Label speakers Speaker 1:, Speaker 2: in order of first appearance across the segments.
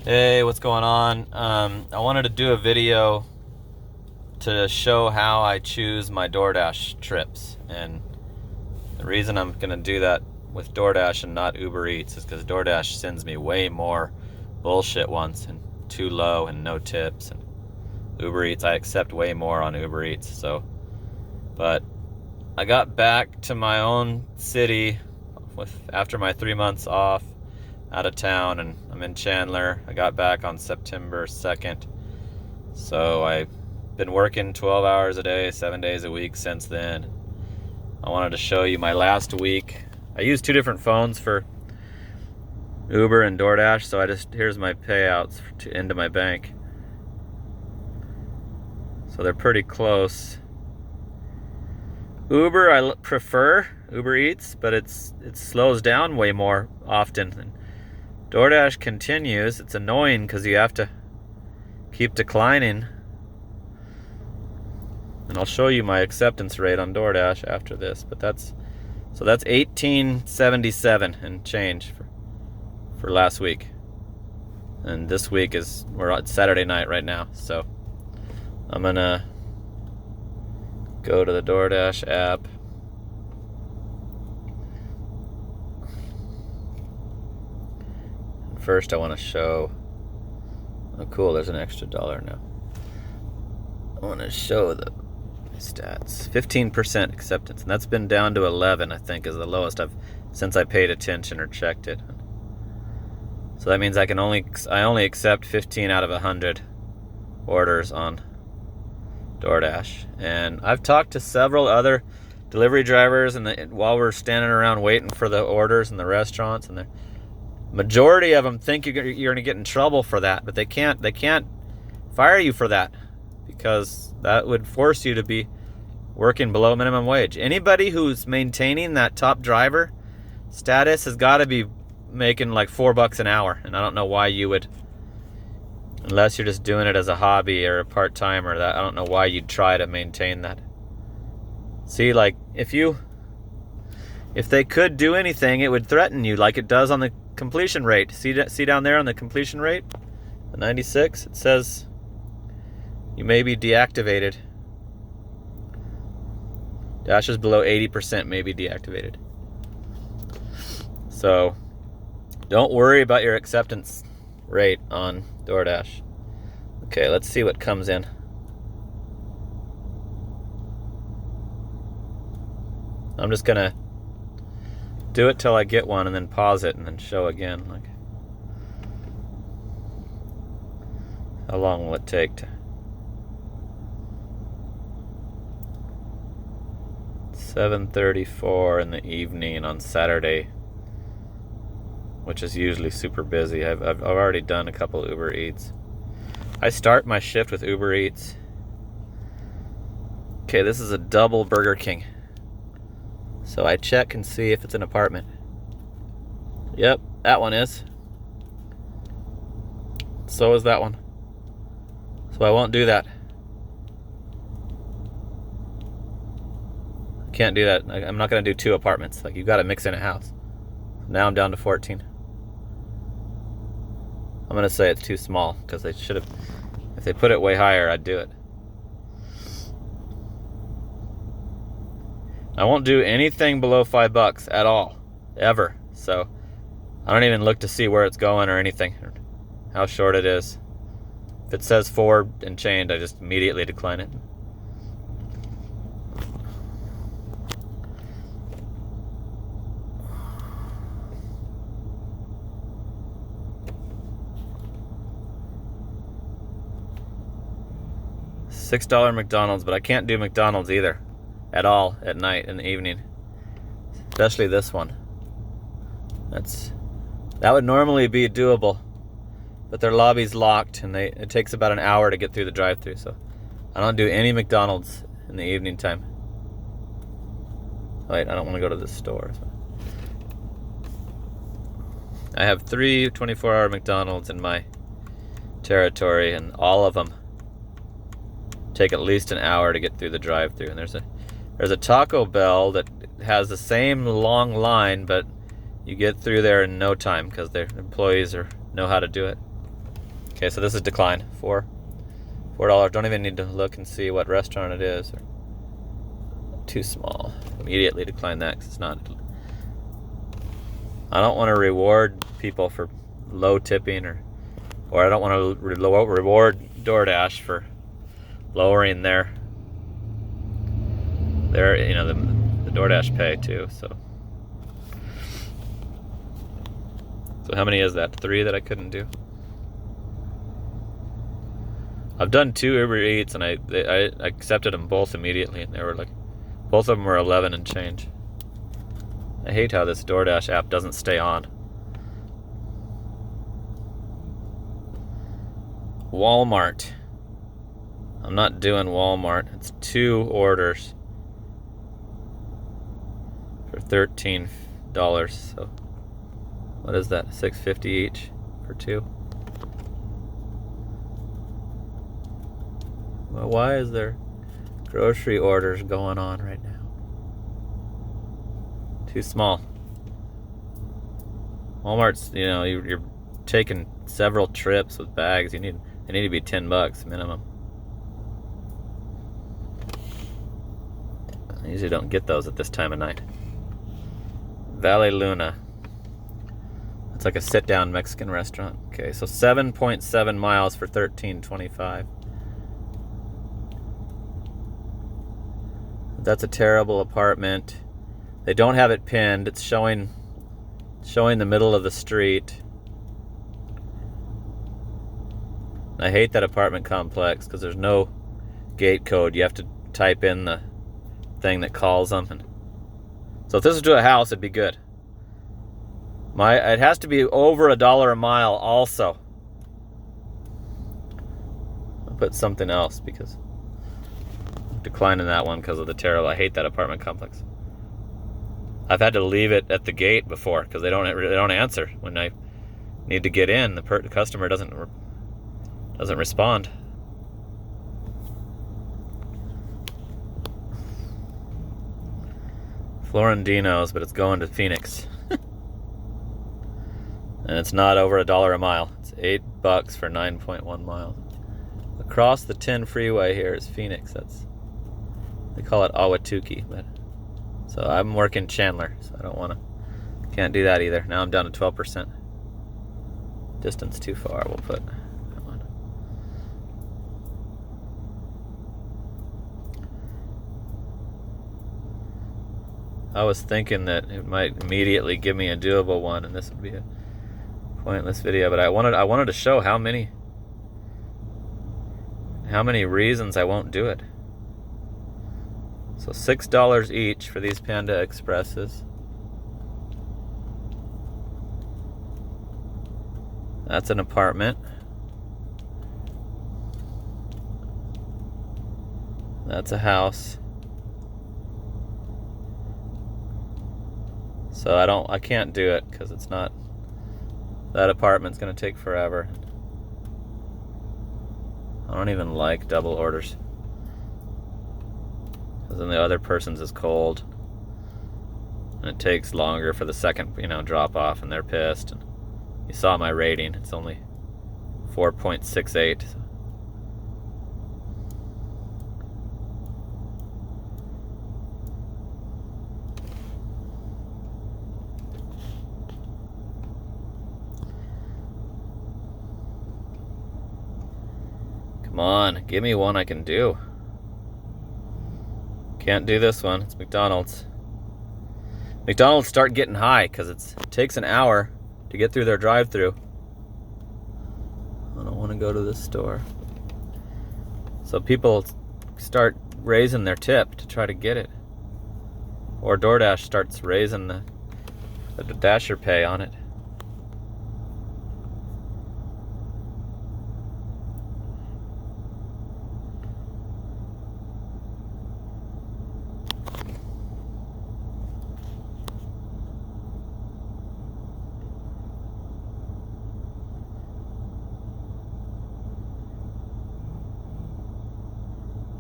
Speaker 1: Hey, what's going on? I wanted to do a video to show how I choose my Doordash trips. And the reason I'm going to do that with Doordash and not Uber Eats is because Doordash sends me way more bullshit ones and too low and no tips. And Uber Eats, I accept way more on Uber Eats. But I got back to my own city after my 3 months off out of town, and I'm in Chandler. I got back on September 2nd. So I've been working 12 hours a day, 7 days a week since then. I wanted to show you my last week. I used two different phones for Uber and DoorDash, so here's my payouts into my bank. So they're pretty close. Uber, I prefer Uber Eats, but it slows down way more often. And DoorDash continues. It's annoying because you have to keep declining. And I'll show you my acceptance rate on DoorDash after this. But that's 1877 and change for last week. And this week we're on Saturday night right now. So I'm gonna go to the DoorDash app. First, I want to show. Oh, cool! There's an extra $1 now. I want to show the stats. 15% acceptance, and that's been down to 11. I think is the lowest since I paid attention or checked it. So that means I only accept 15 out of 100 orders on DoorDash. And I've talked to several other delivery drivers, and while we're standing around waiting for the orders in the restaurants, and the majority of them think you're going to get in trouble for that, but they can't fire you for that because that would force you to be working below minimum wage. Anybody who's maintaining that top driver status has got to be making like $4 an hour, and I don't know why you would, unless you're just doing it as a hobby or a part-time or that. I don't know why you'd try to maintain that. See, like if they could do anything, it would threaten you like it does on the completion rate. See down there on the completion rate, the 96, it says you may be deactivated. Dashes below 80% may be deactivated. So don't worry about your acceptance rate on DoorDash. Okay, let's see what comes in. I'm just gonna do it till I get one and then pause it and then show again. Like, how long will it take to? 7:34 in the evening on Saturday, which is usually super busy. I've already done a couple Uber Eats. I start my shift with Uber Eats. Okay, this is a double Burger King. So I check and see if it's an apartment. Yep, that one is. So is that one. So I won't do that. Can't do that. I'm not going to do two apartments. Like, you've got to mix in a house. Now I'm down to 14. I'm going to say it's too small because they should have. If they put it way higher, I'd do it. I won't do anything below $5 at all, ever. So I don't even look to see where it's going or anything, or how short it is. If it says 4 and change, I just immediately decline it. $6 McDonald's, but I can't do McDonald's either. At all at night in the evening, especially this one. That would normally be doable, but their lobby's locked and it takes about an hour to get through the drive-thru. So I don't do any McDonald's in the evening time. Wait, I don't want to go to the store. So I have 3 24-hour McDonald's in my territory, and all of them take at least an hour to get through the drive-thru. And there's a Taco Bell that has the same long line, but you get through there in no time because their employees know how to do it. Okay, so this is decline. $4. Don't even need to look and see what restaurant it is. Too small. Immediately decline that because it's not. I don't want to reward people for low tipping, or I don't want to reward DoorDash for lowering their the DoorDash pay too. So how many is that? 3 that I couldn't do. I've done 2 Uber Eats and I accepted them both immediately, and they were like, both of them were 11 and change. I hate how this DoorDash app doesn't stay on. Walmart. I'm not doing Walmart. It's 2 orders for $13. So what is that? $6.50 each for 2. Well, why is there grocery orders going on right now? Too small. Walmart's, you're taking several trips with bags. They need to be $10 minimum. I usually don't get those at this time of night. Valley Luna. It's like a sit-down Mexican restaurant. Okay, so 7.7 miles for $13.25. That's a terrible apartment. They don't have it pinned. It's showing the middle of the street. I hate that apartment complex because there's no gate code. You have to type in the thing that calls them. So if this was to a house, it'd be good. It has to be over $1 a mile also. I'll put something else because I'm declining that one because of the terrible. I hate that apartment complex. I've had to leave it at the gate before because they don't answer when I need to get in. The customer doesn't respond. Florentino's, but it's going to Phoenix. And it's not over $1 a mile. It's $8 for 9.1 miles. Across the 10 freeway here is Phoenix. They call it Ahwatukee, but so I'm working Chandler, so can't do that either. Now I'm down to 12%. Distance too far, we'll put that one. I was thinking that it might immediately give me a doable one, and this would be a pointless video, but I wanted to show how many reasons I won't do it. So $6 each for these Panda Expresses. That's an apartment. That's a house. So I can't do it because it's not. That apartment's gonna take forever. I don't even like double orders. Because then the other person's is cold. And it takes longer for the second, drop off, and they're pissed. And you saw my rating, it's only 4.68. Come on, give me one I can do. Can't do this one. It's McDonald's. McDonald's start getting high because it takes an hour to get through their drive-thru. I don't want to go to this store. So people start raising their tip to try to get it. Or DoorDash starts raising the Dasher pay on it.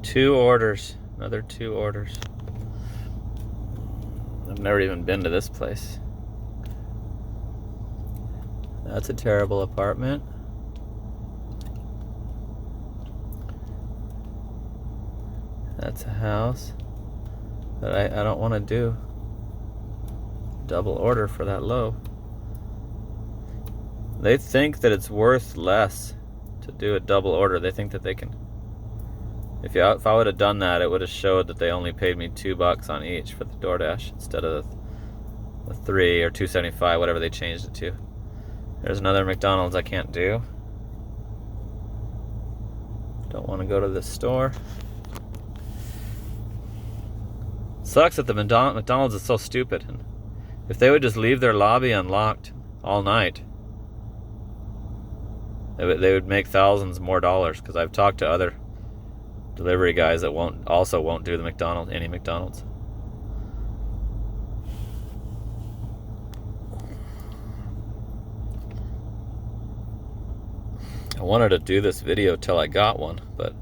Speaker 1: Two orders. Another 2 orders. I've never even been to this place. That's a terrible apartment. That's a house. But I don't want to do double order for that low. They think that it's worth less to do a double order. They think that they can. If I would have done that, it would have showed that they only paid me $2 on each for the Doordash instead of the 3 or $2.75, whatever they changed it to. There's another McDonald's I can't do. Don't want to go to this store. Sucks that the McDonald's is so stupid. And if they would just leave their lobby unlocked all night, they would make thousands more dollars. Because I've talked to other delivery guys that won't do the any McDonald's. I wanted to do this video till I got one, but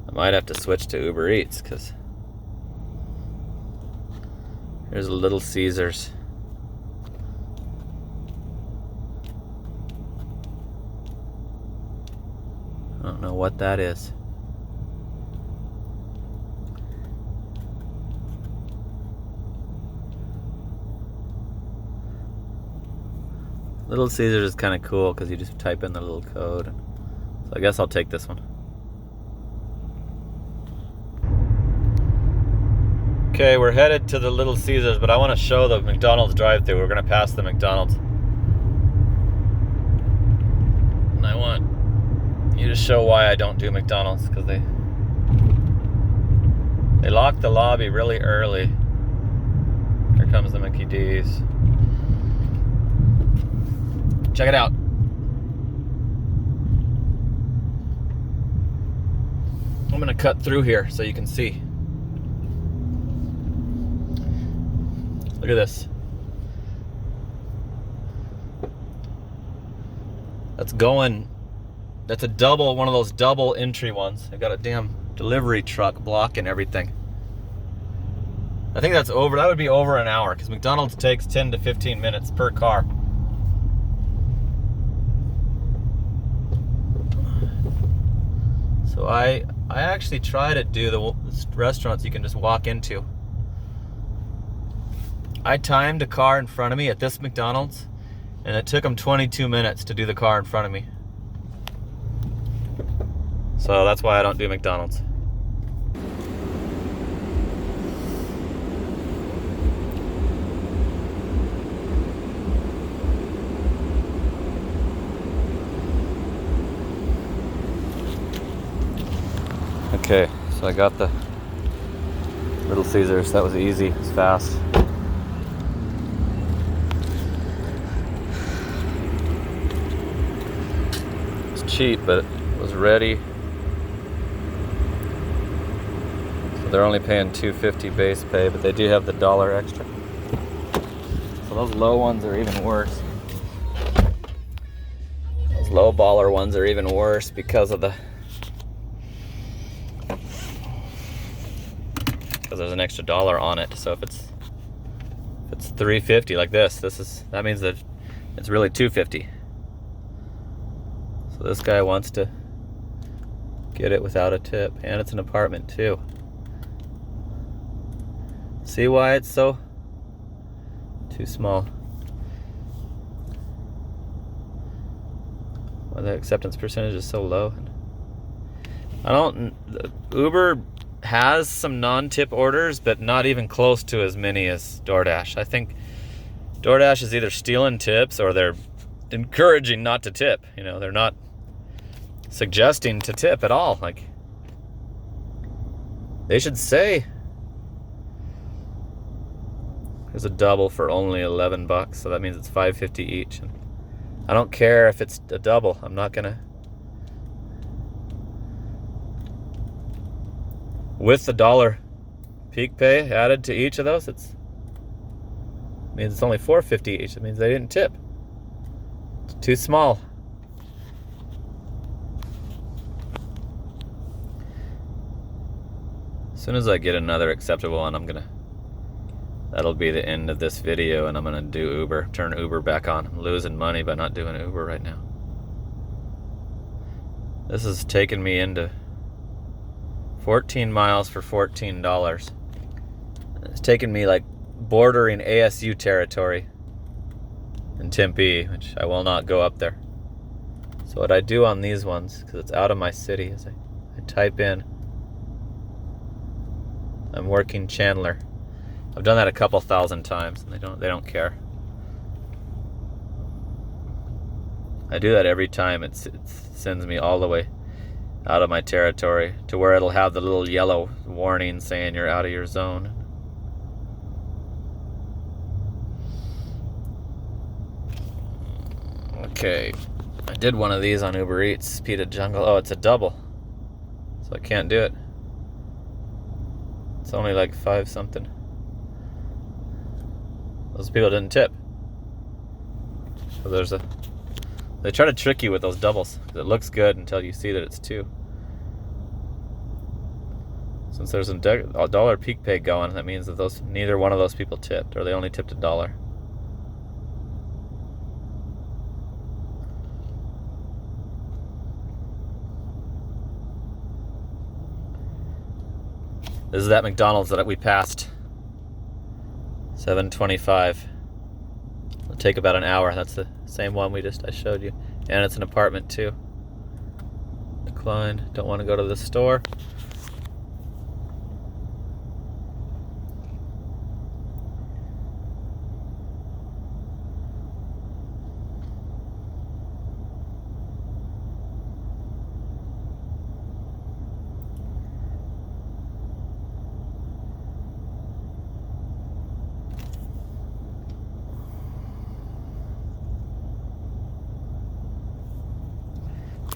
Speaker 1: I might have to switch to Uber Eats, because here's a Little Caesars. I don't know what that is. Little Caesars is kind of cool because you just type in the little code. So I guess I'll take this one. Okay, we're headed to the Little Caesars, but I want to show the McDonald's drive-thru. We're going to pass the McDonald's. And I want you to show why I don't do McDonald's, because they lock the lobby really early. Here comes the Mickey D's. Check it out. I'm gonna cut through here so you can see. Look at this. That's a double, one of those double entry ones. I got a damn delivery truck blocking everything. I think that would be over an hour, because McDonald's takes 10 to 15 minutes per car. So I actually try to do the restaurants you can just walk into. I timed a car in front of me at this McDonald's, and it took them 22 minutes to do the car in front of me. So that's why I don't do McDonald's. Okay, so I got the Little Caesars. That was easy, it's fast. It's cheap, but it was ready. So they're only paying $2.50 base pay, but they do have the $1 extra. So those low ones are even worse. Those low baller ones are even worse because of there's an extra $1 on it. So if it's $3.50 like that means that it's really $2.50. So this guy wants to get it without a tip, and it's an apartment too. See why it's so too small? Why the acceptance percentage is so low. Uber has some non-tip orders, but not even close to as many as Doordash. I think Doordash is either stealing tips or they're encouraging not to tip. You know, they're not suggesting to tip at all. Like, they should say there's a double for only $11, so that means it's $5.50 each. And I don't care if it's a double. I'm not gonna. With the $1 peak pay added to each of those, it means it's only $4.50 each. It means they didn't tip. It's too small. As soon as I get another acceptable one, that'll be the end of this video, and I'm gonna do Uber, turn Uber back on. I'm losing money by not doing Uber right now. This is taking me into 14 miles for $14. It's taken me like bordering ASU territory in Tempe, which I will not go up there. So what I do on these ones, because it's out of my city, is I type in, I'm working Chandler. I've done that a couple thousand times, and they don't care. I do that every time. It sends me all the way out of my territory to where it'll have the little yellow warning saying you're out of your zone. Okay, I did one of these on Uber Eats, Speed of Jungle. Oh, it's a double, so I can't do it. It's only like 5 something. Those people didn't tip. So they try to trick you with those doubles, because it looks good until you see that it's 2. Since there's a dollar peak pay going, that means that neither one of those people tipped, or they only tipped $1. This is that McDonald's that we passed. 7:25. It'll take about an hour. That's the same one I showed you. And it's an apartment too. Declined. Don't want to go to the store.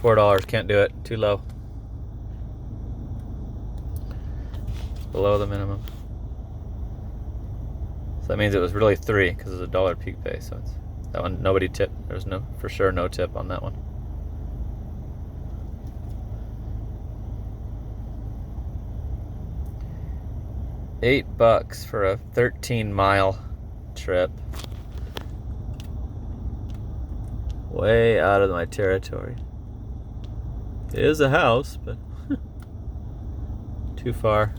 Speaker 1: $4, can't do it, too low. It's below the minimum. So that means it was really 3 because it's a dollar peak pay. So it's that one, nobody tipped. There's for sure no tip on that one. $8 for a 13-mile trip. Way out of my territory. It is a house, but too far.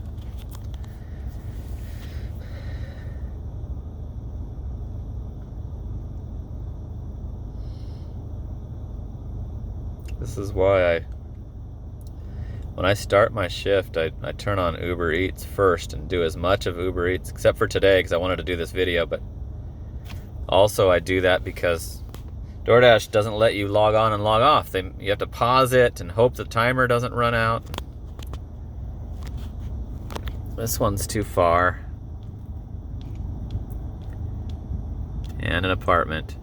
Speaker 1: This is why when I start my shift, I turn on Uber Eats first and do as much of Uber Eats, except for today because I wanted to do this video, but also I do that because Doordash doesn't let you log on and log off. You have to pause it and hope the timer doesn't run out. This one's too far. And an apartment.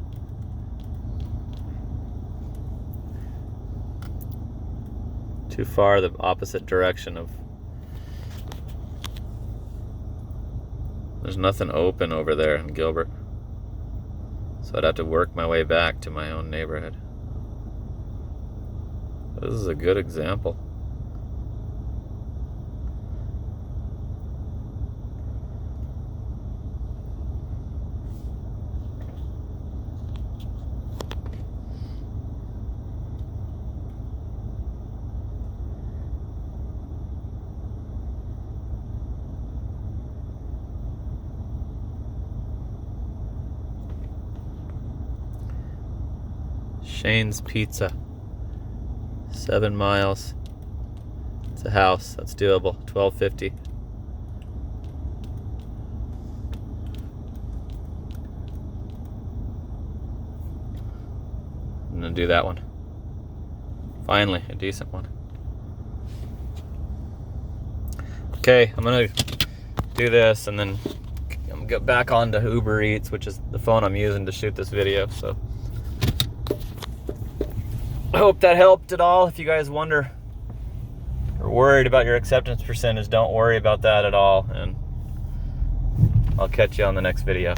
Speaker 1: Too far the opposite direction of... There's nothing open over there in Gilbert. So I'd have to work my way back to my own neighborhood. This is a good example. Shane's Pizza. 7 miles. It's a house. That's doable. $12.50. I'm gonna do that one. Finally, a decent one. Okay, I'm gonna do this and then I'm gonna get back onto Uber Eats, which is the phone I'm using to shoot this video. So I hope that helped at all. If you guys wonder or worried about your acceptance percentage, don't worry about that at all. And I'll catch you on the next video.